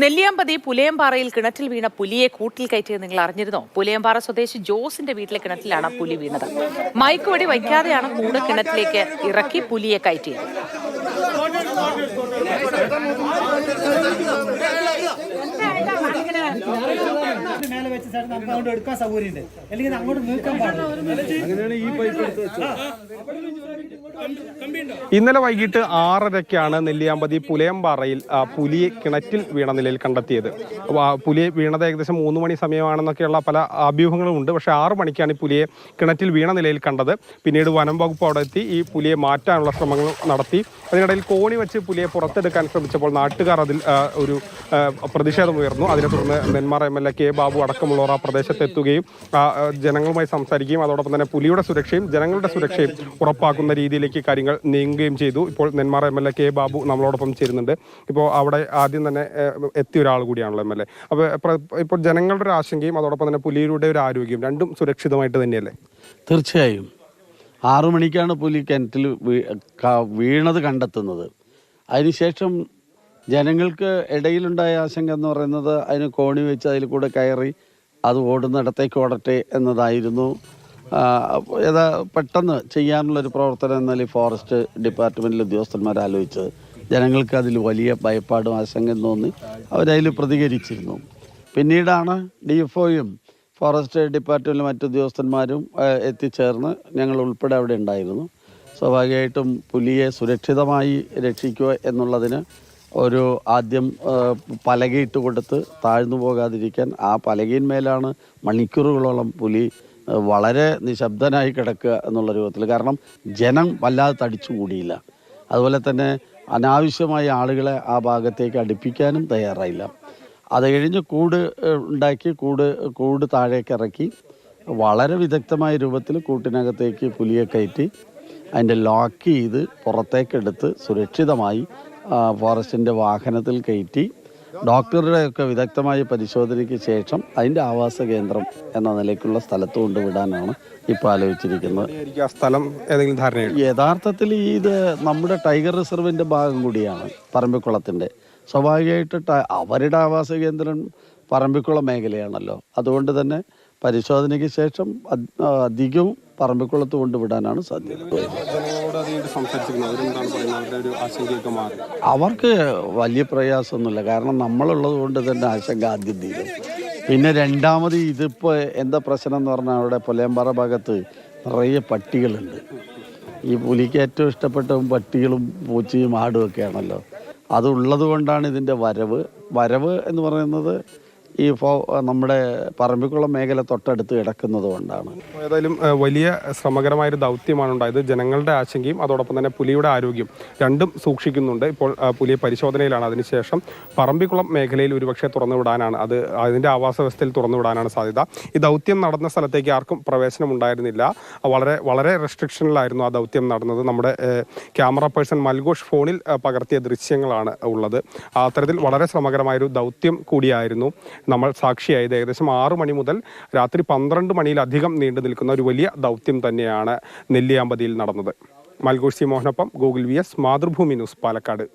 നെല്ലിയാമ്പതി പുലയംപാറയിൽ കിണറ്റിൽ വീണ പുലിയെ കൂട്ടിൽ കയറ്റിയത് നിങ്ങൾ അറിഞ്ഞിരുന്നോ? പുലയംപാറ സ്വദേശി ജോസിന്റെ വീട്ടിലെ കിണറ്റിലാണ് പുലി വീണത്. മയക്കുവെടി വയ്ക്കാതെയാണ് കൂട് കിണറ്റിലേക്ക് ഇറക്കി പുലിയെ കയറ്റിയത്. ഇന്നലെ വൈകിട്ട് 6:30-ക്കാണ് നെല്ലിയാമ്പതി പുലയംപാറയിൽ പുലിയെ കിണറ്റിൽ വീണ നിലയിൽ കണ്ടെത്തിയത്. പുലിയെ വീണത് ഏകദേശം 3 മണി സമയമാണെന്നൊക്കെയുള്ള പല അഭ്യൂഹങ്ങളും ഉണ്ട്. പക്ഷേ 6 മണിക്കാണ് ഈ പുലിയെ കിണറ്റിൽ വീണ നിലയിൽ കണ്ടത്. പിന്നീട് വനം വകുപ്പ് അവിടെ എത്തി ഈ പുലിയെ മാറ്റാനുള്ള ശ്രമങ്ങൾ നടത്തി. അതിനിടയിൽ കോണി വെച്ച് പുലിയെ പുറത്തെടുക്കാൻ ശ്രമിച്ചപ്പോൾ നാട്ടുകാർ അതിൽ ഒരു പ്രതിഷേധമുയർന്നു. അതിനെ തുടർന്ന് നെന്മാറ MLA കെ ബാബു അടക്കമുള്ളവർ ആ പ്രദേശത്തെത്തുകയും ജനങ്ങളുമായി സംസാരിക്കുകയും അതോടൊപ്പം തന്നെ പുലിയുടെ സുരക്ഷയും ജനങ്ങളുടെ സുരക്ഷയും ഉറപ്പാക്കുന്ന രീതിയിലേക്ക് കാര്യങ്ങൾ നീങ്ങുകയും ചെയ്തു. ഇപ്പോൾ നെന്മാറ MLA കെ ബാബു നമ്മളോടൊപ്പം ചേരുന്നുണ്ട്. ഇപ്പോൾ അവിടെ ആദ്യം തന്നെ എത്തിയ ഒരാൾ കൂടിയാണല്ലോ MLA. അപ്പോൾ ഇപ്പോൾ ജനങ്ങളുടെ ഒരു ആശങ്കയും അതോടൊപ്പം തന്നെ പുലിയുടെ ഒരു ആരോഗ്യം രണ്ടും സുരക്ഷിതമായിട്ട് തന്നെയല്ലേ? തീർച്ചയായും 6 മണിക്കാണ് പുലി കിണറ്റിൽ വീണത് കണ്ടെത്തുന്നത്. അതിനുശേഷം ജനങ്ങൾക്ക് ഇടയിലുണ്ടായ ആശങ്ക എന്ന് പറയുന്നത് അതിന് കോണി വെച്ച് അതിൽ കൂടെ കയറി അത് ഓടുന്നിടത്തേക്ക് ഓടട്ടെ എന്നതായിരുന്നു. പെട്ടെന്ന് ചെയ്യാനുള്ളൊരു പ്രവർത്തനം എന്നാൽ ഫോറസ്റ്റ് ഡിപ്പാർട്ട്മെൻറ്റിലെ ഉദ്യോഗസ്ഥന്മാർ ആലോചിച്ചത്. ജനങ്ങൾക്ക് അതിൽ വലിയ ഭയപ്പാടും ആശങ്കയും തോന്നി അവരതിൽ പ്രതികരിച്ചിരുന്നു. പിന്നീടാണ് DFOയും ഫോറസ്റ്റ് ഡിപ്പാർട്ട്മെൻറ്റിലെ മറ്റു ഉദ്യോഗസ്ഥന്മാരും എത്തിച്ചേർന്ന് ഞങ്ങൾ ഉൾപ്പെടെ അവിടെ ഉണ്ടായിരുന്നു. സ്വാഭാവികമായിട്ടും പുലിയെ സുരക്ഷിതമായി രക്ഷിക്കുക എന്നുള്ളതിന് ഒരു ആദ്യം പലകയിട്ട് കൊടുത്ത് താഴ്ന്നു പോകാതിരിക്കാൻ ആ പലകയിന്മേലാണ് മണിക്കൂറുകളോളം പുലി വളരെ നിശബ്ദനായി കിടക്കുക എന്നുള്ള രൂപത്തിൽ. കാരണം ജനം വല്ലാതെ തടിച്ചുകൂടിയില്ല. അതുപോലെ തന്നെ അനാവശ്യമായ ആളുകളെ ആ ഭാഗത്തേക്ക് അടുപ്പിക്കാനും തയ്യാറായില്ല. അത് കഴിഞ്ഞ് കൂട് ഉണ്ടാക്കി കൂട് താഴേക്ക് ഇറക്കി വളരെ വിദഗ്ധമായ രൂപത്തിൽ കൂട്ടിനകത്തേക്ക് പുലിയെ കയറ്റി അതിൻ്റെ ലോക്ക് ചെയ്ത് പുറത്തേക്കെടുത്ത് സുരക്ഷിതമായി ഫോറസ്റ്റിൻ്റെ വാഹനത്തിൽ കയറ്റി ഡോക്ടറുടെയൊക്കെ വിദഗ്ധമായ പരിശോധനയ്ക്ക് ശേഷം അതിൻ്റെ ആവാസ കേന്ദ്രം എന്ന നിലയ്ക്കുള്ള സ്ഥലത്ത് കൊണ്ടുവിടാനാണ് ഇപ്പോൾ ആലോചിച്ചിരിക്കുന്നത്. യഥാർത്ഥത്തിൽ ഇത് നമ്മുടെ ടൈഗർ റിസർവിൻ്റെ ഭാഗം കൂടിയാണ് പറമ്പിക്കുളത്തിൻ്റെ. സ്വാഭാവികമായിട്ട് അവരുടെ ആവാസ കേന്ദ്രം പറമ്പിക്കുളം മേഖലയാണല്ലോ. അതുകൊണ്ട് തന്നെ പരിശോധനയ്ക്ക് ശേഷം അധികവും പറമ്പിക്കുളത്ത് കൊണ്ടുവിടാനാണ് സാധ്യത. അവർക്ക് വലിയ പ്രയാസമൊന്നുമില്ല. കാരണം നമ്മളുള്ളത് കൊണ്ട് തന്നെ ആശങ്ക ആദ്യം തീരും. പിന്നെ രണ്ടാമത് ഇതിപ്പോൾ എന്താ പ്രശ്നം എന്ന് പറഞ്ഞാൽ അവിടെ പുലയംപാറ ഭാഗത്ത് നിറയെ പട്ടികളുണ്ട്. ഈ പുലിക്ക് ഏറ്റവും ഇഷ്ടപ്പെട്ടതും പട്ടികളും പൂച്ചയും ആടും ഒക്കെയാണല്ലോ. അതുള്ളത് കൊണ്ടാണ് ഇതിൻ്റെ വരവ് എന്ന് പറയുന്നത് ഈ നമ്മുടെ പറമ്പിക്കുളം മേഖല തൊട്ടടുത്ത് കിടക്കുന്നത് കൊണ്ടാണ്. ഏതായാലും വലിയ ശ്രമകരമായൊരു ദൗത്യമാണ് ഉണ്ടായത്. ജനങ്ങളുടെ ആശങ്കയും അതോടൊപ്പം തന്നെ പുലിയുടെ ആരോഗ്യം രണ്ടും സൂക്ഷിക്കുന്നുണ്ട്. ഇപ്പോൾ പുലിയെ പരിശോധനയിലാണ്. അതിനുശേഷം പറമ്പിക്കുളം മേഖലയിൽ ഒരുപക്ഷെ തുറന്നുവിടാനാണ് അതിൻ്റെ ആവാസ വ്യവസ്ഥയിൽ തുറന്നുവിടാനാണ് സാധ്യത. ഈ ദൗത്യം നടന്ന സ്ഥലത്തേക്ക് ആർക്കും പ്രവേശനം ഉണ്ടായിരുന്നില്ല. വളരെ റെസ്ട്രിക്ഷനിലായിരുന്നു ആ ദൗത്യം നടന്നത്. നമ്മുടെ ക്യാമറ പേഴ്സൺ മൽഘോഷ് ഫോണിൽ പകർത്തിയ ദൃശ്യങ്ങളാണ് ഉള്ളത്. അത്തരത്തിൽ വളരെ ശ്രമകരമായൊരു ദൗത്യം കൂടിയായിരുന്നു നമ്മൾ സാക്ഷിയായത്. ഏകദേശം 6 മണി മുതൽ രാത്രി 12 മണിയിലധികം നീണ്ടു നിൽക്കുന്ന ഒരു വലിയ ദൗത്യം തന്നെയാണ് നെല്ലിയാമ്പതിയിൽ നടന്നത്. മൽഘോഷ് സി മോഹനൊപ്പം Google VS Mathrubhumi news Palakkad.